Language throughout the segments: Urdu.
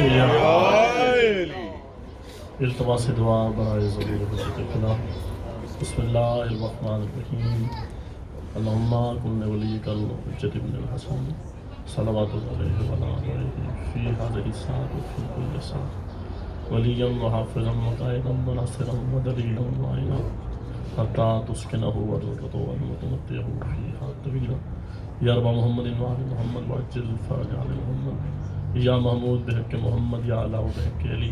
یا التماس دعا برائے ضرور حضرت خدا. بسم اللہ الرحمن الرحیم. اللہم کن ولیک الحجۃ ابن الحسن صلوات علیہ وعلی آلہ فی ہذہ الساعۃ وفی کل ساعۃ ولیا وحافظا وقائدا وناصرا ودلیلا معینا حتی تسکنہ ارضہ وتمتعہ فیہا طویلا. یا رب محمد وعلی محمد وعجل الفرج علی محمد. یا محمود بحق محمد. یا علا بحق علی.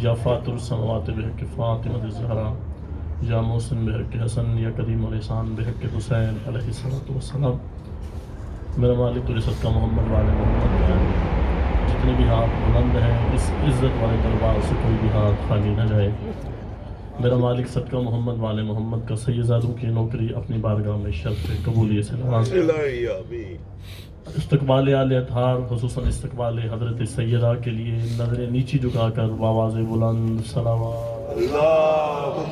یا فاطر السماوات بحق فاطمہ الزہرا. یا محسن بحق حسن. یا کریم الاحسان بحق حسین علیہ السلام. میرا مالک تجھے صدقہ محمد والے محمد ہے. جتنے بھی ہاتھ بلند ہیں اس عزت والے دربار سے کوئی بھی ہاتھ خالی نہ جائے. میرا مالک صدقہ محمد والے محمد کا سیدزادوں کی نوکری اپنی بارگاہ میں شرف قبولیت سے نواز. استقبال آل اطہار خصوصاً استقبال حضرت سیدہ کے لیے نظریں نیچی جھکا کر بآواز بلند صلوات. اللہم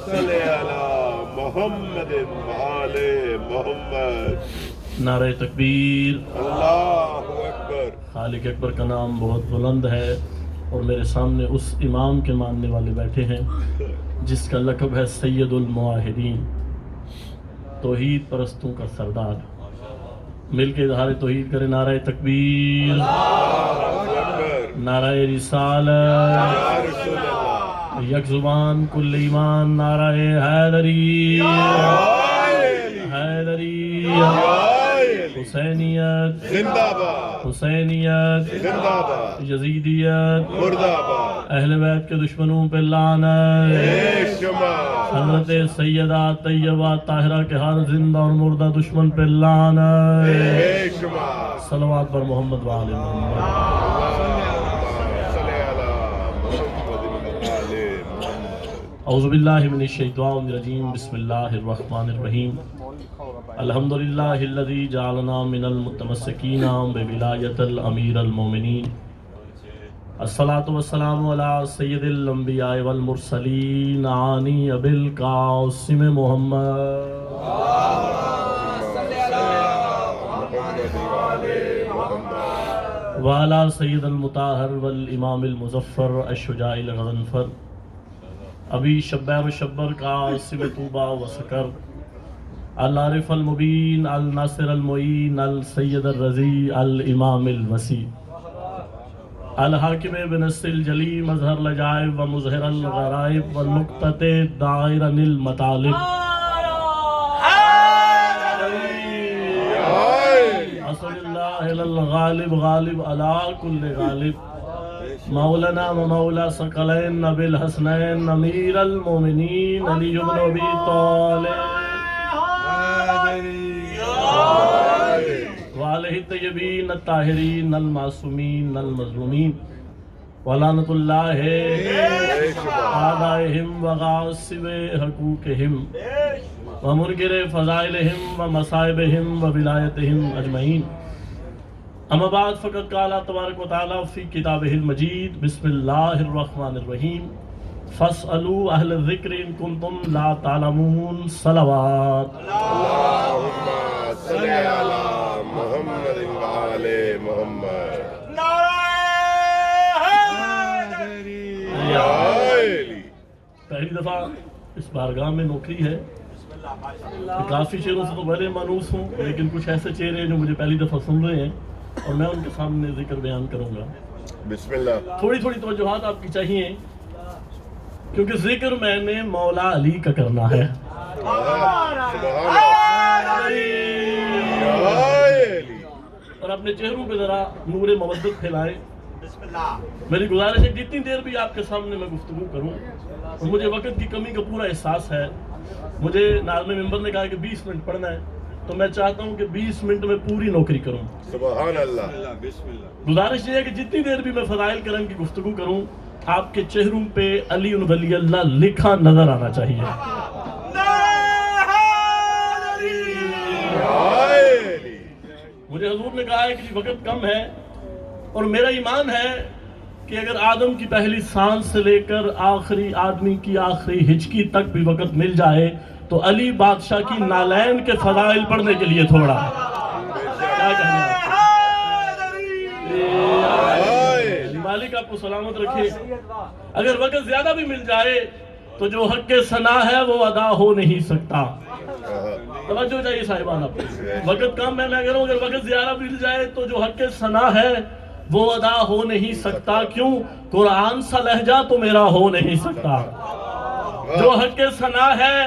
صلی علی محمد وآل محمد. نعرہ تکبیر. اللہ اکبر. خالق اکبر کا نام بہت بلند ہے اور میرے سامنے اس امام کے ماننے والے بیٹھے ہیں جس کا لقب ہے سید الموحدین، توحید پرستوں کا سردار. مل کے اظہار توحید کرے. نعرہ تکبیر. نعرہ رسالت. یک زبان کل ایمان. نعرہ حیدری. حیدری. حسینیت زندہ باد. حسینیت زندہ باد. یزیدیت مردہ باد. اہل بیت کے دشمنوں پہ لعنت. بے شمار. حضرت سیدہ طیبہ طاہرہ کے ہر زندہ اور مردہ دشمن پہ لعنت. بے شمار. صلوات پر محمد وآل محمد. صلی علی محمد وآل محمد. اعوذ باللہ من الشیطان الرجیم. بسم اللہ الرحمن الرحیم. الحمدللہ الذی جعلنا من المتمسکین بولایت الامیر المومنین. الصلاۃ والسلام علی سید الانبیاء والمرسلین عانی ابی القاسم محمد وعلی سید المطہر والامام المظفر الشجاع الغضنفر ابی شبیر شبر قاسم طوبہ وسکر العارف المبین الناصر المعین السید الرضی الامام الوسیع الحاکم بنص الجلی مظہر لجائب و مظہر الغرائب والنقطۃ دائر المطالب اصل اللہ الغالب غالب علی کل غالب مولانا و مولا ثقلین ابی الحسنین امیر المومنین علی بن ابی طالب وعلیہ الطیبین الطاہرین المعصومین المظلومین ولعنۃ اللہ اعدائہم وغاصب حقوقہم ومنکر فضائلہم ومصائبہم وولایتہم اجمعین. اما بعد فقد قال تبارک و تعالی فی کتابہ المجید. بسم اللہ الرحمن الرحیم. فاسألوا اہل الذکر ان کنتم لا تعلمون. صلوات. اللہم صلی علی محمد وآل محمد. پہلی دفعہ اس بارگاہ میں نوکری ہے. کافی چہروں سے تو پہلے مانوس ہوں لیکن کچھ ایسے چہرے جو مجھے پہلی دفعہ سن رہے ہیں اور میں ان کے سامنے ذکر بیان کروں گا. بسم اللہ. تھوڑی تھوڑی توجہات آپ کی چاہیے کیونکہ ذکر میں نے مولا علی کا کرنا ہے. اور اپنے چہروں پہ ذرا نور مودت پھیلائیں. میری گزارش ہے جتنی دیر بھی آپ کے سامنے میں گفتگو کروں اور مجھے وقت کی کمی کا پورا احساس ہے. مجھے ناظم ممبر نے کہا کہ 20 منٹ پڑھنا ہے تو میں چاہتا ہوں کہ 20 منٹ میں پوری نوکری کروں. سبحان اللہ. گزارش یہ ہے کہ جتنی دیر بھی میں فضائل کرم کی گفتگو کروں آپ کے چہروں پہ علی ولی اللہ لکھا نظر آنا چاہیے. مجھے حضور نے کہا ہے کہ وقت کم ہے اور میرا ایمان ہے کہ اگر آدم کی پہلی سانس سے لے کر آخری آدمی کی آخری ہچکی تک بھی وقت مل جائے تو علی بادشاہ کی نالین کے فضائل پڑھنے کے لیے تھوڑا ہے. کیا کہنا ہے؟ مالک آپ کو سلامت رکھے. اگر وقت زیادہ بھی مل جائے تو جو حق ثنا ہے وہ ادا ہو نہیں سکتا. توجہ چاہیے صاحبان آپ کو. وقت کم ہے، میں کہہ رہا ہوں اگر وقت زیادہ مل جائے تو جو حق ثنا ہے وہ ادا ہو نہیں سکتا. کیوں؟ قرآن سا لہجہ تو میرا ہو نہیں سکتا. جو حق ثنا ہے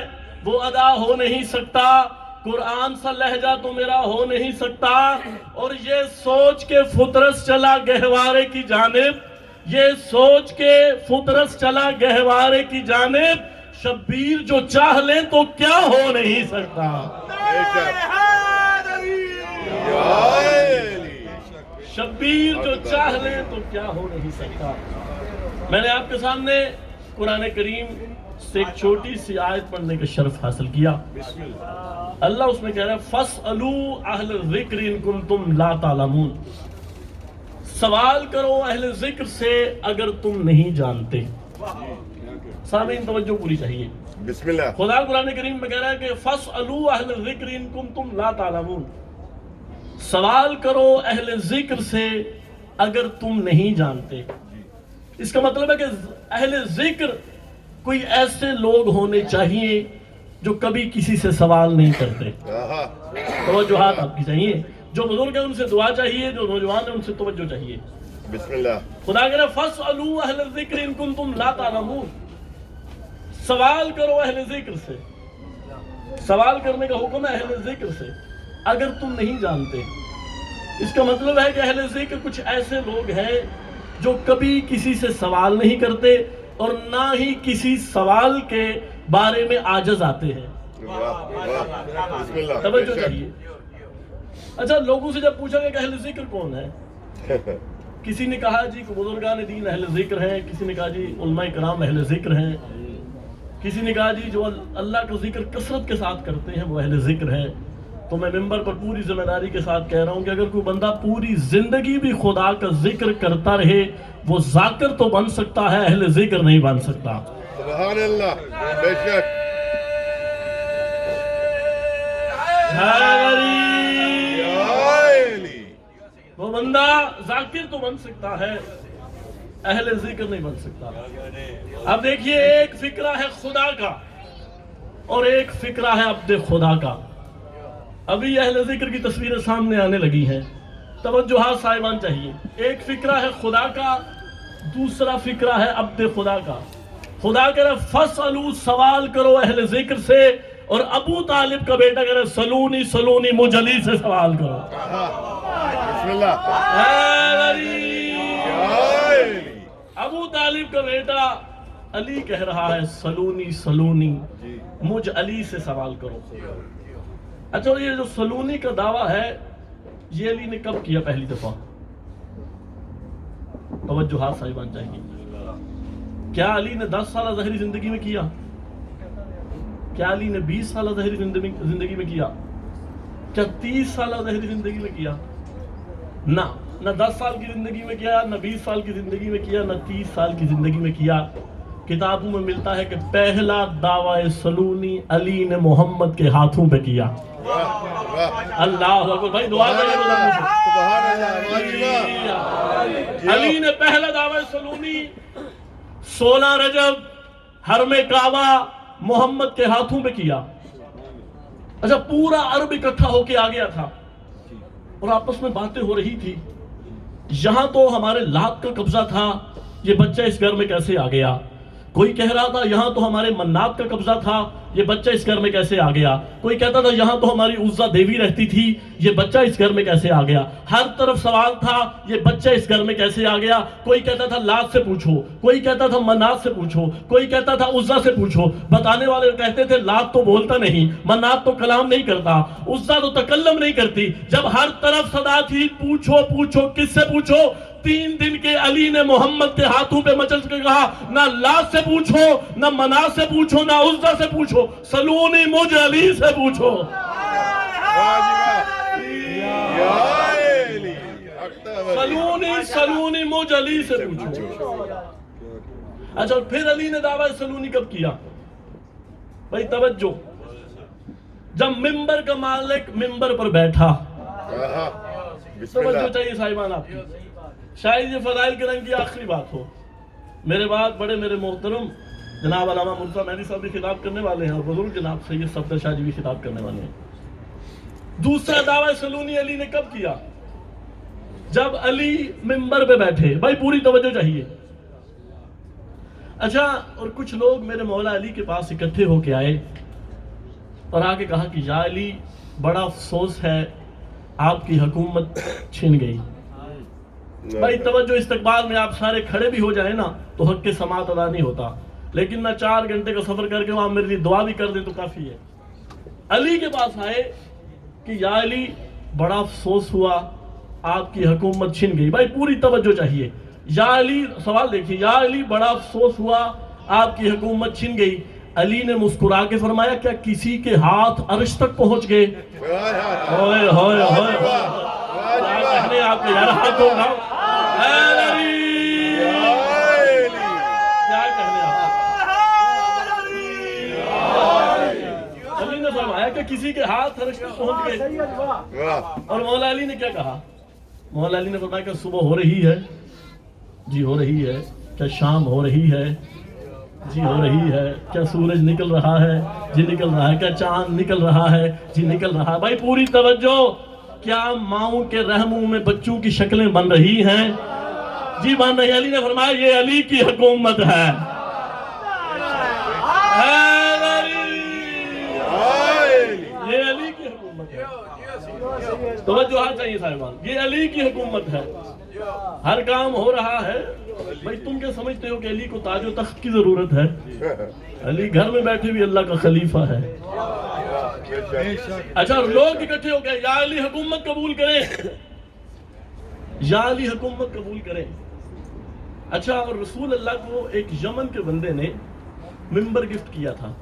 وہ ادا ہو نہیں سکتا. قرآن سا لہجہ تو میرا ہو نہیں سکتا. اور یہ سوچ کے فطرس چلا گہوارے کی جانب، یہ سوچ کے فطرس چلا گہوارے کی جانب، شبیر جو چاہ لیں تو کیا ہو نہیں سکتا. شبیر جو چاہ لیں تو کیا ہو نہیں سکتا. میں نے آپ کے سامنے قرآن کریم سے ایک چھوٹی سی آیت پڑھنے کا شرف حاصل کیا. اللہ اس میں کہہ رہا ہے فَاسْأَلُوا أَهْلَ الذِّكْرِ إِن كُنتُمْ لَا تَعْلَمُونَ. سوال کرو اہل ذکر سے اگر تم نہیں جانتے. سامعین توجہ پوری چاہیے. بسم اللہ. خدا قرآن کریم میں کہہ رہا ہے کہ فَاسْأَلُوا أَهْلَ الذِّكْرِ إِن كُنتُمْ لَا تَعْلَمُونَ. سوال کرو اہل ذکر سے اگر تم نہیں جانتے. اس کا مطلب ہے کہ اہل ذکر کوئی ایسے لوگ ہونے چاہیے جو کبھی کسی سے سوال نہیں کرتے. توجہات آپ کی چاہیے. جو بزرگ ہیں ان سے دعا چاہیے، جو نوجوان ہیں ان سے توجہ چاہیے. بسم اللہ. خدا کہہ رہا ہے فَاسْأَلُوا أَهْلَ الذِّكْرِ إِن كُنتُمْ لَا تَعْلَمُونَ. سوال کرو اہل ذکر سے. سوال کرنے کا حکم ہے اہل ذکر سے اگر تم نہیں جانتے. اس کا مطلب ہے کہ اہل ذکر کچھ ایسے لوگ ہیں جو کبھی کسی سے سوال نہیں کرتے اور نہ ہی کسی سوال کے بارے میں عاجز آتے ہیں. بسم اللہ. توجہ چاہیے. اچھا، لوگوں سے جب پوچھا گیا کہ اہل ذکر کون ہے، کسی نے کہا جی بزرگان دین اہل ذکر ہیں، کسی نے کہا جی علماء کرام اہل ذکر ہیں، کسی نے کہا جی جو اللہ کا ذکر کثرت کے ساتھ کرتے ہیں وہ اہل ذکر ہیں. تو میں ممبر پر پوری ذمہ داری کے ساتھ کہہ رہا ہوں کہ اگر کوئی بندہ پوری زندگی بھی خدا کا ذکر کرتا رہے وہ ذاکر تو بن سکتا ہے، اہل ذکر نہیں بن سکتا. سبحان اللہ. بے شک. وہ بندہ ذاکر تو بن سکتا ہے، اہل ذکر نہیں بن سکتا. اب دیکھیے، ایک فکرہ ہے خدا کا اور ایک فکرہ ہے عبد خدا کا. ابھی اہل ذکر کی تصویریں سامنے آنے لگی ہیں. توجہات صاحبان چاہیے. ایک فکرہ ہے خدا کا، دوسرا فکرہ ہے عبد خدا کا. خدا کہہ رہا ہے فَاسْأَلُوا، سوال کرو اہل ذکر سے. اور ابو طالب کا بیٹا کہہ رہا ہے سلونی سلونی، مجھ علی سے سوال کرو. بسم اللہ. ابو طالب کا بیٹا علی کہہ رہا ہے سلونی سلونی، مجھ علی سے سوال کرو. اچھا، یہ جو سلونی کا دعویٰ ہے یہ علی نے کب کیا پہلی دفعہ؟ توجہات صاحبان چاہیے. کیا علی نے 10 سالہ ظاہری زندگی میں کیا؟ کیا علی نے 20 سالہ ظاہری زندگی میں کیا؟ کیا 30 سالہ ظاہری زندگی میں کیا؟ نہ 10 سال کی زندگی میں کیا، نہ 20 سال کی زندگی میں کیا، نہ 30 سال کی زندگی میں کیا. کتابوں میں ملتا ہے کہ پہلا دعویٰ سلونی علی نے محمد کے ہاتھوں پہ کیا. اللہ اکبر. بھائی دعا علی نے پہلا دعویٰ سلونی 16 رجب حرم کعبہ محمد کے ہاتھوں پہ کیا. اچھا، پورا عرب اکٹھا ہو کے آ گیا تھا اور آپس میں باتیں ہو رہی تھی. یہاں تو ہمارے لات کا قبضہ تھا، یہ بچہ اس گھر میں کیسے آ گیا. کوئی کہہ رہا تھا یہاں تو ہمارے منات کا قبضہ تھا، یہ بچہ اس گھر میں کیسے آ گیا. کوئی کہتا تھا یہاں تو ہماری عزا دیوی رہتی تھی، یہ بچہ اس گھر میں کیسے آ گیا. ہر طرف سوال تھا یہ بچہ اس گھر میں کیسے آ گیا. کوئی کہتا تھا لات سے پوچھو، کوئی کہتا تھا منات سے پوچھو، کوئی کہتا تھا عزا سے پوچھو. بتانے والے کہتے تھے لات تو بولتا نہیں، منات تو کلام نہیں کرتا، عزا تو تکلم نہیں کرتی. جب ہر طرف صدا تھی پوچھو پوچھو، کس سے پوچھو. 3 دن کے علی نے محمد کے ہاتھوں پہ مچل کے کہا نہ لات سے پوچھو، نہ منات سے پوچھو، نہ عزا سے پوچھو، سلونی مجھ علی سے پوچھو. سلونی سلونی مجھ علی سے پوچھو. اچھا، پھر علی نے دعویٰ سلونی کب کیا؟ بھائی توجہ. جب ممبر کا مالک ممبر پر بیٹھا. توجہ چاہیے صاحبان آپ کی. شاید یہ فضائل کے رنگ کی آخری بات ہو. میرے بعد بڑے میرے محترم جناب علامہ مرتضیٰ مہدی صاحب بھی خطاب کرنے والے ہیں اور بزرگ جناب سید صفدر شاہ جی بھی خطاب کرنے والے ہیں. دوسرا دعویٰ سلونی علی نے کب کیا؟ جب علی منبر پہ بیٹھے. بھائی پوری توجہ چاہیے. اچھا، اور کچھ لوگ میرے مولا علی کے پاس اکٹھے ہو کے آئے اور آ کے کہا کہ یا علی بڑا افسوس ہے آپ کی حکومت چھن گئی. بھائی توجہ، استقبال میں آپ سارے کھڑے بھی ہو جائیں نا تو حق کے سماعت ادا نہیں ہوتا، لیکن میں 4 گھنٹے کا سفر کر کے وہاں میرے لیے دعا بھی کر دیں تو کافی ہے. علی کے پاس آئے کہ یا علی بڑا افسوس ہوا آپ کی حکومت چھن گئی. بھائی پوری توجہ چاہیے. یا علی، سوال دیکھیے، یا علی بڑا افسوس ہوا آپ کی حکومت چھن گئی. علی نے مسکرا کے فرمایا کیا کسی کے ہاتھ عرش تک پہنچ گئے؟ ہوئے ہوئے ہوئے، کیا کہنے آپ کے یار ہاتھ ہوگا. کیا کہنے آپ؟ علی نے فرمایا کہ کسی کے ہاتھ عرش تک پہنچ گئے. اور مولا علی نے کیا کہا؟ مولا علی نے فرمایا کہ صبح ہو رہی ہے. جی ہو رہی ہے. کیا شام ہو رہی ہے؟ جی ہو رہی ہے. کیا سورج نکل رہا ہے؟ جی نکل رہا ہے. کیا چاند نکل رہا ہے؟ جی نکل رہا ہے. بھائی پوری توجہ. کیا ماؤں کے رحموں میں بچوں کی شکلیں بن رہی ہیں؟ جی بن رہی. علی نے فرمایا یہ علی کی حکومت ہے. یہ علی کی حکومت ہے. توجہ چاہیے صاحبان، یہ علی کی حکومت ہے. ہر کام ہو رہا ہے. بھائی تم کیا سمجھتے ہو کہ علی کو تاج و تخت کی ضرورت ہے؟ علی گھر میں بیٹھے بھی اللہ کا خلیفہ ہے. اچھا، لوگ اکٹھے ہو گئے یا علی حکومت قبول کریں، یا علی حکومت قبول کریں. اچھا، اور رسول اللہ کو ایک یمن کے بندے نے منبر گفٹ کیا تھا.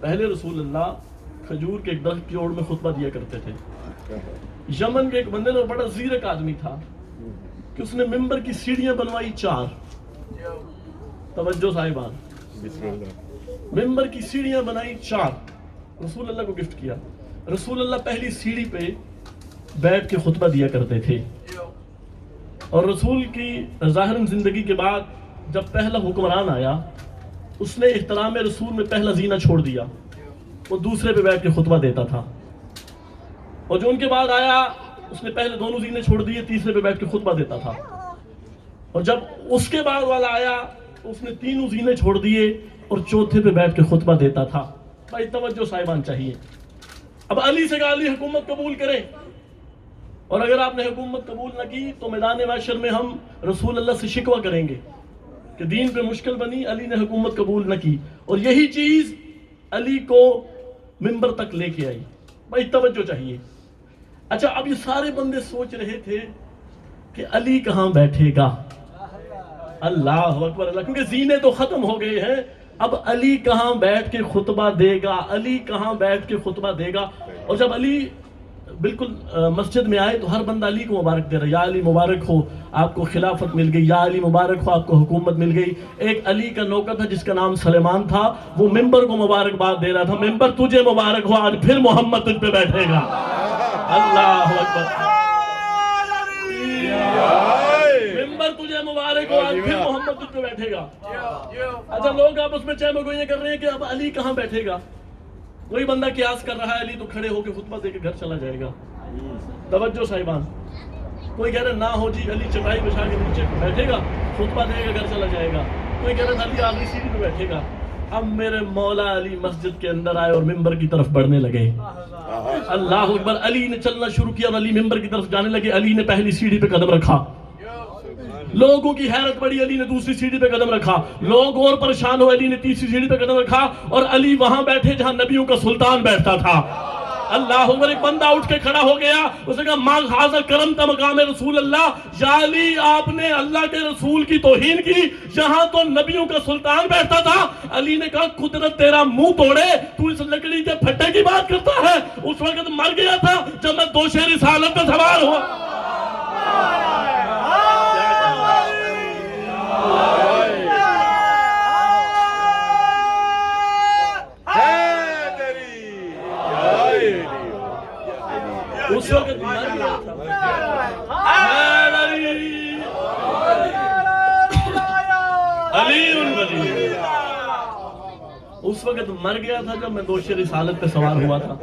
پہلے رسول اللہ کھجور کے ایک درخت کی اوڑ میں خطبہ دیا کرتے تھے. یمن کے ایک بندے نے، بڑا زیرک آدمی تھا، کہ اس نے منبر کی سیڑھیاں بنوائی 4. توجہ صاحبان، منبر کی سیڑھیاں بنائی 4، رسول اللہ کو گفٹ کیا. رسول اللہ پہلی سیڑھی پہ بیٹھ کے خطبہ دیا کرتے تھے. اور رسول کی ظاہراً زندگی کے بعد جب پہلا حکمران آیا اس نے احترام رسول میں پہلا زینہ چھوڑ دیا، وہ دوسرے پہ بیٹھ کے خطبہ دیتا تھا. اور جو ان کے بعد آیا اس نے پہلے دونوں زینے چھوڑ دیے، تیسرے پہ بیٹھ کے خطبہ دیتا تھا. اور جب اس کے بعد والا آیا اس نے 3 زینے چھوڑ دیے اور چوتھے پہ بیٹھ کے خطبہ دیتا تھا. بھائی توجہ صاحبان چاہیے. اب علی سے کہا علی حکومت قبول کریں، اور اگر آپ نے حکومت قبول نہ کی تو میدان محشر میں ہم رسول اللہ سے شکوہ کریں گے کہ دین پہ مشکل بنی، علی نے حکومت قبول نہ کی. اور یہی چیز علی کو منبر تک لے کے آئی. بھائی توجہ چاہیے. اچھا، اب یہ سارے بندے سوچ رہے تھے کہ علی کہاں بیٹھے گا. اللہ اکبر اللہ، کیونکہ زینے تو ختم ہو گئے ہیں. اب علی کہاں بیٹھ کے خطبہ دے گا، علی کہاں بیٹھ کے خطبہ دے گا. اور جب علی بالکل مسجد میں آئے تو ہر بندہ علی کو مبارک دے رہا، یا علی مبارک ہو آپ کو خلافت مل گئی، یا علی مبارک ہو آپ کو حکومت مل گئی. ایک علی کا نوکر تھا جس کا نام سلیمان تھا، وہ ممبر کو مبارکباد دے رہا تھا، ممبر تجھے مبارک ہو، آج پھر محمد تجھ پہ بیٹھے گا. اللہ اکبر. ممبر تجھے مبارک ہو، آج پھر محمد تجھ پہ بیٹھے گا. اچھا، لوگ آپس میں چہ مگوئیاں کر رہے ہیں کہ اب علی کہاں بیٹھے گا. کوئی بندہ قیاس کر رہا ہے علی تو کھڑے ہو کے خطبہ دے کے گھر چلا جائے گا. توجہ صاحبان. کوئی کہہ رہا نہ ہو جی علی چٹائی بچھا کے نیچے بیٹھے گا، خطبہ دے گا گھر چلا جائے گا. کوئی کہہ رہا علی آگے سیڑھی پہ بیٹھے گا. اب میرے مولا علی مسجد کے اندر آئے اور منبر کی طرف بڑھنے لگے. اللہ اکبر. علی نے چلنا شروع کیا اور علی منبر کی طرف جانے لگے. علی نے پہلی سیڑھی پہ قدم رکھا، لوگوں کی حیرت بڑی. علی نے دوسری سیڑھی پہ قدم رکھا، لوگ اور پریشان ہوئے. علی نے تیسری سیڑھی پہ قدم رکھا اور علی وہاں بیٹھے جہاں نبیوں کا سلطان بیٹھتا تھا. اللہ اکبر. ایک بندہ اٹھ کے کھڑا ہو گیا، اس نے کہا ما ھذا کرمت مقام رسول اللہ. یا علی آپ نے اللہ کے رسول کی توہین کی، یہاں تو نبیوں کا سلطان بیٹھتا تھا. علی نے کہا قدرت تیرا منہ توڑے، تو اس لکڑی کے پھٹے کی بات کرتا ہے. اس وقت مر گیا تھا جب میں دوش رسالت پہ سوار ہوا. اس وقت مر گیا تھا. اس وقت مر گیا تھا جب میں دوش رسالت پہ سوار ہوا تھا.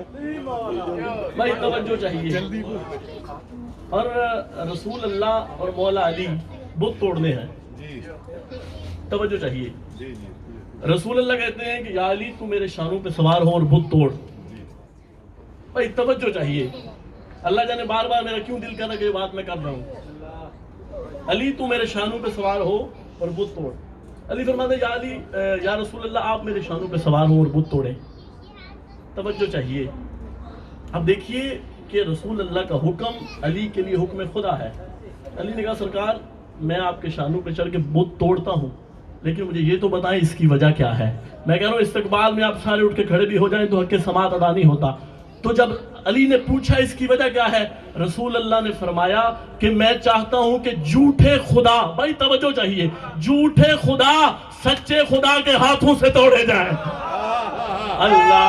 بھائی توجہ چاہیے. اور رسول اللہ اور مولا علی بت توڑنے ہیں. توجہ چاہیے. رسول اللہ کہتے ہیں کہ یا علی تو میرے شانوں پہ سوار ہو اور بت توڑ. بھائی توجہ چاہیے. اللہ جانے بار بار میرا کیوں دل کر رہا کہ یہ بات میں کر رہا ہوں. علی تو میرے شانوں پہ سوار ہو اور بت توڑ. علی فرماتے ہیں یا علی یا رسول اللہ آپ میرے شانوں پہ سوار ہو اور بت توڑیں. توجہ چاہیے. اب دیکھیے کہ رسول اللہ کا حکم علی کے لیے حکم خدا ہے. علی نے کہا سرکار میں آپ کے شانوں پہ چڑھ کے بت توڑتا ہوں لیکن مجھے یہ تو بتائیں اس کی وجہ کیا ہے. میں کہہ رہا ہوں استقبال میں آپ سارے اٹھ کے کھڑے بھی ہو جائیں تو حق سماعت ادا نہیں ہوتا. تو جب علی نے پوچھا اس کی وجہ کیا ہے, رسول اللہ نے فرمایا کہ میں چاہتا ہوں کہ جھوٹے خدا, بھائی توجہ چاہیے, جھوٹے خدا سچے خدا کے ہاتھوں سے توڑے جائیں. اللہ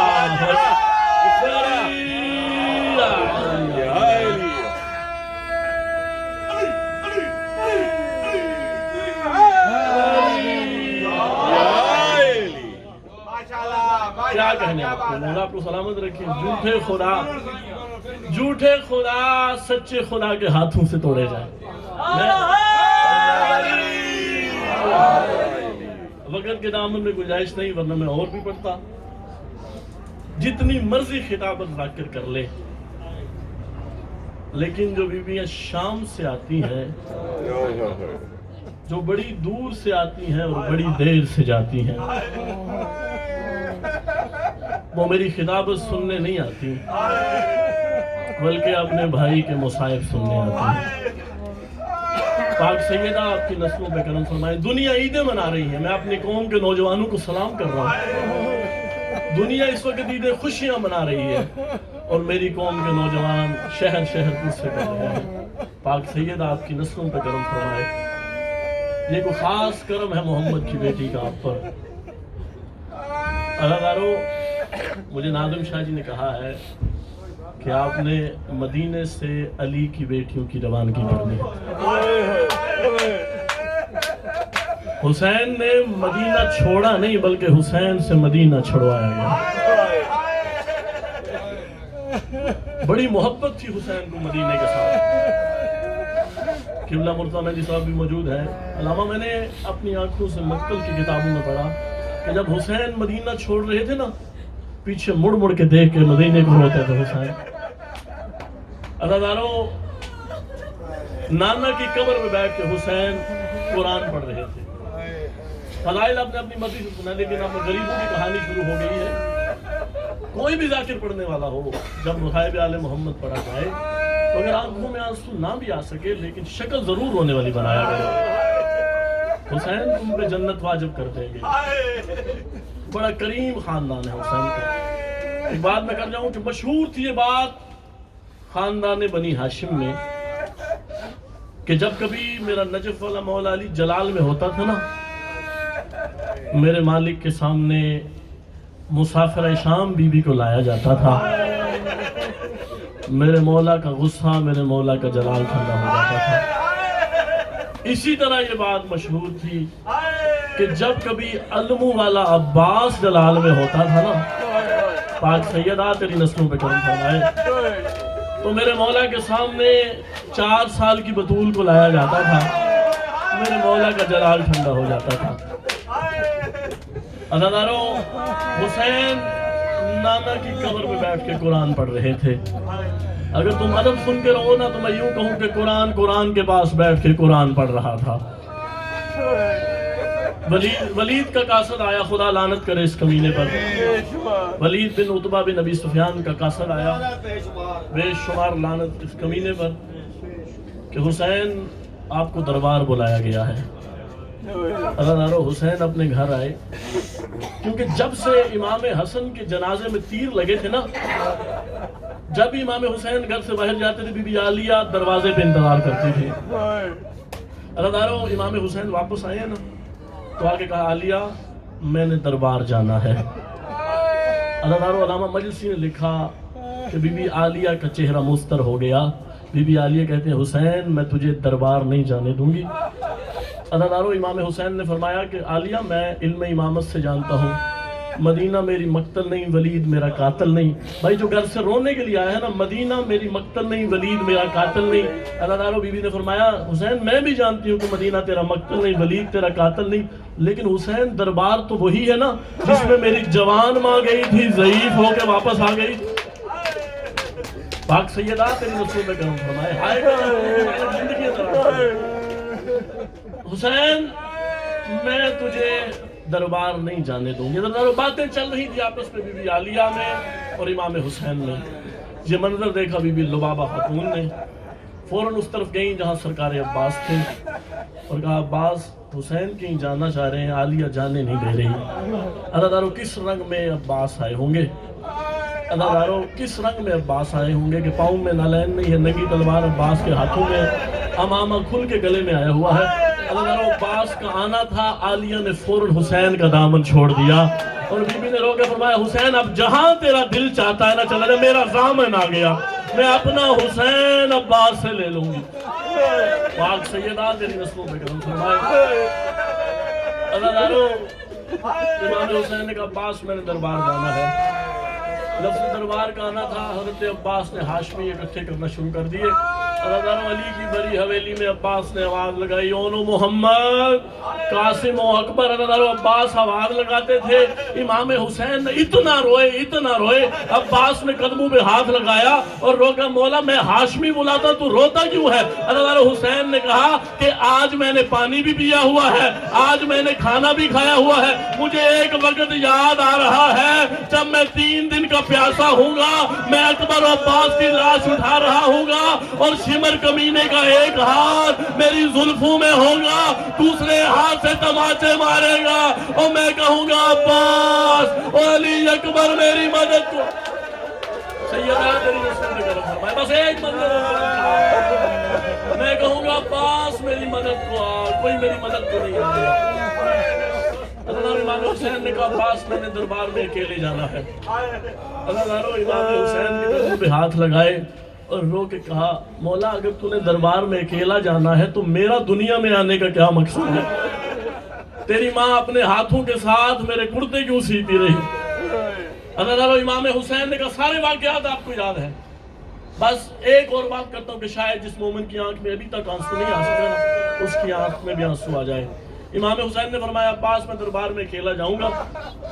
کیا کہنے آپ کو, مولا آپ کو سلامت رکھیں. جھوٹے خدا سچے خدا کے ہاتھوں سے توڑے جائیں. وقت کے دامن میں گنجائش نہیں ورنہ میں اور بھی پڑھتا. جتنی مرضی خطابت ذاکر کر لے لیکن جو بیویاں شام سے آتی ہیں, جو بڑی دور سے آتی ہیں اور بڑی دیر سے جاتی ہیں, وہ میری خطابت سننے نہیں آتی بلکہ اپنے بھائی کے مصائب سننے آتی ہیں. پاک سیدہ آپ کی نسلوں پہ کرم فرمائیں. دنیا عیدیں منا رہی ہے, میں اپنی قوم کے نوجوانوں کو سلام کر رہا ہوں. دنیا اس وقت عیدیں خوشیاں منا رہی ہے اور میری قوم کے نوجوان شہر شہر پور سے کر رہے ہیں. پاک سیدہ آپ کی نسلوں پہ کرم فرمائے. یہ کوئی خاص کرم ہے محمد کی بیٹی کا آپ پر. اداکاروں, مجھے ناظم شاہ جی نے کہا ہے کہ آپ نے مدینے سے علی کی بیٹیوں کی روانگی پڑھنی ہے. حسین نے مدینہ چھوڑا نہیں بلکہ حسین سے مدینہ چھڑوایا گیا. بڑی محبت تھی حسین کو مدینے کے ساتھ. قبلہ مرتضی مہدی صاحب بھی موجود ہیں. علامہ میں نے اپنی آنکھوں سے مقتل کی کتابوں میں پڑھا کہ جب حسین مدینہ چھوڑ رہے تھے نا, پیچھے مڑ مڑ کے دیکھ کے مدینے کو روتے تھے حسین. عزیزانو, نانا کی قبر میں بیٹھ کے حسین قرآن پڑھ رہے تھے. فضائل آپ نے اپنی مرضی سے سنا لیکن اب غریبوں کی کہانی شروع ہو گئی ہے. کوئی بھی ذاکر پڑھنے والا ہو, جب مصائب آل محمد پڑھا جائے تو اگر آنکھوں میں آنسو نہ بھی آ سکے لیکن شکل ضرور ہونے والی بنایا گیا. حسین تم پہ جنت واجب کر دیں گے. بڑا کریم خاندان ہے حسین کا. ایک بات میں کر جاؤں کہ مشہور تھی یہ بات خاندان بنی ہاشم میں کہ جب کبھی میرا نجف والا مولا علی جلال میں ہوتا تھا نا, میرے مالک کے سامنے مسافر شام بی بی کو لایا جاتا تھا. میرے مولا کا غصہ, میرے مولا کا جلال ٹھنڈا ہو جاتا تھا. اسی طرح یہ بات مشہور تھی کہ جب کبھی علمو والا عباس جلال میں ہوتا تھا نا, پاک سیدہ تیری نسلوں پہ کرم فرمائے, تو میرے مولا کے سامنے 4 سال کی بطول کو لایا جاتا تھا. میرے مولا کا جلال ٹھنڈا ہو جاتا تھا. عزیزانو, حسین نانا کی قبر میں بیٹھ کے قرآن پڑھ رہے تھے. اگر تم ادب سن کے رہو نا تو میں یوں کہوں کہ قرآن کے پاس بیٹھ کے قرآن پڑھ رہا تھا. ولید کا قاصد آیا, خدا لعنت کرے اس کمینے پر. ولید بن عتبہ بن ابی سفیان کا قاصد آیا, بے شمار لعنت اس کمینے پر کہ حسین آپ کو دربار بلایا گیا ہے. حسین اپنے گھر آئے کیونکہ جب سے امام حسن کے جنازے میں تیر لگے تھے نا, جب امام حسین گھر سے باہر جاتے تھے بی بی عالیہ دروازے پہ انتظار کرتی تھی. امام حسین واپس آئے نا تو آگے کہا عالیہ میں نے دربار جانا ہے. علامہ مجلسی نے لکھا کہ بی بی عالیہ کا چہرہ مستر ہو گیا. بی بی عالیہ کہتے ہیں حسین میں تجھے دربار نہیں جانے دوں گی. امام حسین نے فرمایا کہ عالیہ میں علم امامت سے جانتا ہوں مدینہ میری مقتل نہیں ولید میرا قاتل نہیں. بھائی جو گھر سے رونے کے لیے آیا ہے نا، مدینہ میری مقتل نہیں ولید میرا قاتل نہیں. اللہ تعالیٰ بی بی نے فرمایا حسین میں بھی جانتی ہوں کہ مدینہ تیرا مقتل نہیں ولید تیرا قاتل نہیں، لیکن حسین دربار تو وہی ہے نا جس میں میری جوان ماں گئی تھی، ضعیف ہو کے واپس آ گئی. پاک سیدہ تیری نسلوں میں کرم فرمائے. ہائے گا زندگی حسین میں تجھے دربار نہیں جانے دوں گی. باتیں چل رہی تھی آپس میں بی بی عالیہ میں اور امام حسین میں. یہ منظر دیکھا بی بی لبابہ خاتون نے، فوراً اس طرف گئیں جہاں سرکار عباس تھے اور کہا عباس حسین کہیں جانا چاہ رہے ہیں، عالیہ جانے نہیں دے رہی. عزادارو کس رنگ میں عباس آئے ہوں گے، عزادارو کس رنگ میں عباس آئے ہوں گے کہ پاؤں میں نالین نہیں ہے، ننگی تلوار عباس کے ہاتھوں میں، امامہ کھل کے گلے میں آیا ہوا ہے. عزادارو عباس کا آنا تھا، عالیہ نے فوراً حسین کا دامن چھوڑ دیا اور بی بی نے رو کے فرمایا حسین اب جہاں تیرا دل چاہتا ہے نا چلا جا، میرا ضامن آ گیا، میں اپنا حسین عباس سے لے لوں گی. پاک سیدہ تیری نسلوں پہ کرم فرمائے. عزادارو امام حسین نے کہا عباس میں نے دربار جانا ہے. لفظ دربار کا آنا تھا، حضرت عباس نے ہاشمی اکٹھے کرنا شروع کر دیے. عزادارو علی کی بڑی حویلی میں عباس نے آواز لگائی اونو محمد قاسم و اکبر. عزادارو عباس آواز لگاتے تھے. امام حسین نے اتنا روئے عباس نے قدموں پہ ہاتھ لگایا اور رو کہا مولا میں ہاشمی بلاتا تو روتا کیوں ہے. عزادارو حسین نے کہا کہ آج میں نے پانی بھی پیا ہوا ہے، آج میں نے کھانا بھی کھایا ہوا ہے، مجھے ایک وقت یاد آ رہا ہے جب میں 3 دن کا پیاسا ہوں گا، میں اکبر و عباس کی لاش اٹھا رہا ہوں گا اور شمر کمینے کا ایک ہاتھ میری زلفوں میں ہوگا، دوسرے ہاتھ سے تماچے مارے گا اور میں کہوں گا عباس اور علی اکبر میری مدد کو. سیدہ تیری نسلوں میں کرم فرمائے. بس ایک منظر میں کہوں گا عباس میری مدد کو آ، کوئی میری مدد کو نہیں آئے گا. عزادارو امام حسین نے کہا عباس میں نے دربار میں اکیلے جانا ہے. عزادارو امام حسین کے قدموں پہ ہاتھ لگائے اور رو کے کہا مولا اگر تو نے دربار میں اکیلا جانا ہے تو میرا دنیا میں آنے کا کیا مقصد ہے؟ تیری ماں اپنے ہاتھوں کے ساتھ میرے کرتے کیوں سیتی رہی؟ عزادارو امام حسین نے کہا سارے واقعات آپ کو یاد ہیں، بس ایک اور بات کرتا ہوں کہ شاید جس مومن کی آنکھ میں ابھی تک آنسو نہیں آ سکے نا اس کی آنکھ میں بھی آنسو آ جائے. امام حسین نے فرمایا عباس میں دربار میں اکیلا جاؤں گا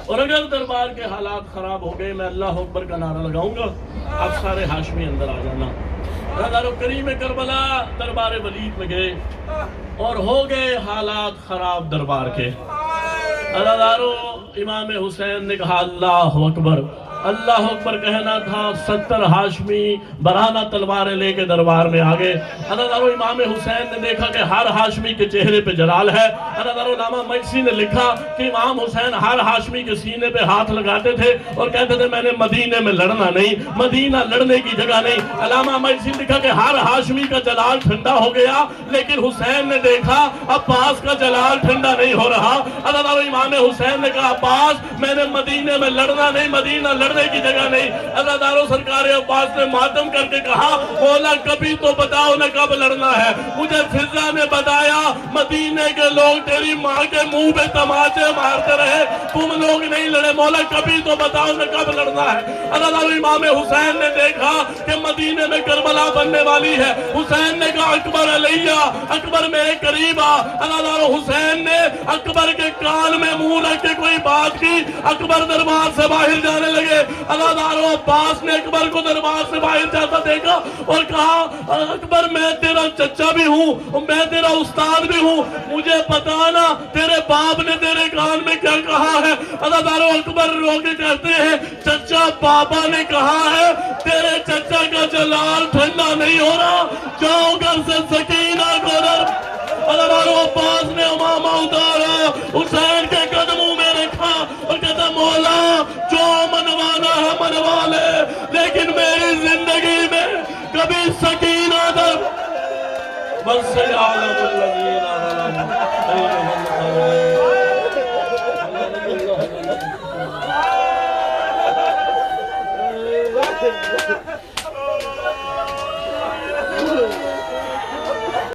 اور اگر دربار کے حالات خراب ہو گئے میں اللہ اکبر کا نعرہ لگاؤں گا، اب سارے ہاشمی اندر آ جانا. عزادارو کریم کربلا دربار ولید میں گئے اور ہو گئے حالات خراب دربار کے. عزادارو امام حسین نے کہا اللہ اکبر. اللہ اکبر کہنا تھا، 70 ہاشمی برہنہ تلواریں لے کے دربار میں آگے. عزادارو امام حسین نے دیکھا کہ ہر ہاشمی کے چہرے پہ جلال ہے. عزادارو علامہ مجلسی نے لکھا کہ امام حسین ہر ہاشمی کے سینے پہ ہاتھ لگاتے تھے اور کہتے تھے میں نے مدینے میں لڑنا نہیں، مدینہ لڑنے کی جگہ نہیں. علامہ مجلسی نے لکھا کہ ہر ہاشمی کا جلال ٹھنڈا ہو گیا لیکن حسین نے دیکھا عباس کا جلال ٹھنڈا نہیں ہو رہا. عزادارو امام حسین نے کہا عباس میں نے مدینے میں لڑنا نہیں، مدینہ لڑنے کی جگہ نہیں. عزادارو سرکار عباس نے ماتم کر کے کہا مولا کبھی تو بتاؤ نہ کب لڑنا ہے. مجھے فضا نے بتایا مدینے کے لوگ تیری ماں کے منہ پہ تماچے مارتے رہے، تم لوگ نہیں لڑے، مولا کبھی تو بتاؤ نہ کب لڑنا ہے. عزادارو امام حسین نے دیکھا کہ مدینے میں کربلا بننے والی ہے. حسین نے کہا اکبر علیہ، اکبر میرے قریب آ. عزادارو حسین نے اکبر کے کان میں منہ رکھ کے کوئی بات کی، اکبر دربار سے باہر جانے لگے. عزادارو عباس نے اکبر کو دربار سے باہر جاتا دیکھا اور کہا اکبر میں تیرا چچا بھی ہوں، میں تیرا استاد بھی ہوں، مجھے پتا نا تیرے باپ نے تیرے کان میں کیا کہا ہے. عزادارو اکبر رو کے کہتے ہیں چچا پاپا نے کہا ہے تیرے چچا کا جلال ٹھنڈا نہیں ہو رہا، جاؤ گھر سے سکینہ کو در. عزادارو عباس نے امامہ اتارا، حسین کے قدموں میں رکھا اور کہتا مولا جو منوانا ہے منوا لے لیکن میری زندگی میں کبھی سکینہ در. بس یعلم الذین آمنوا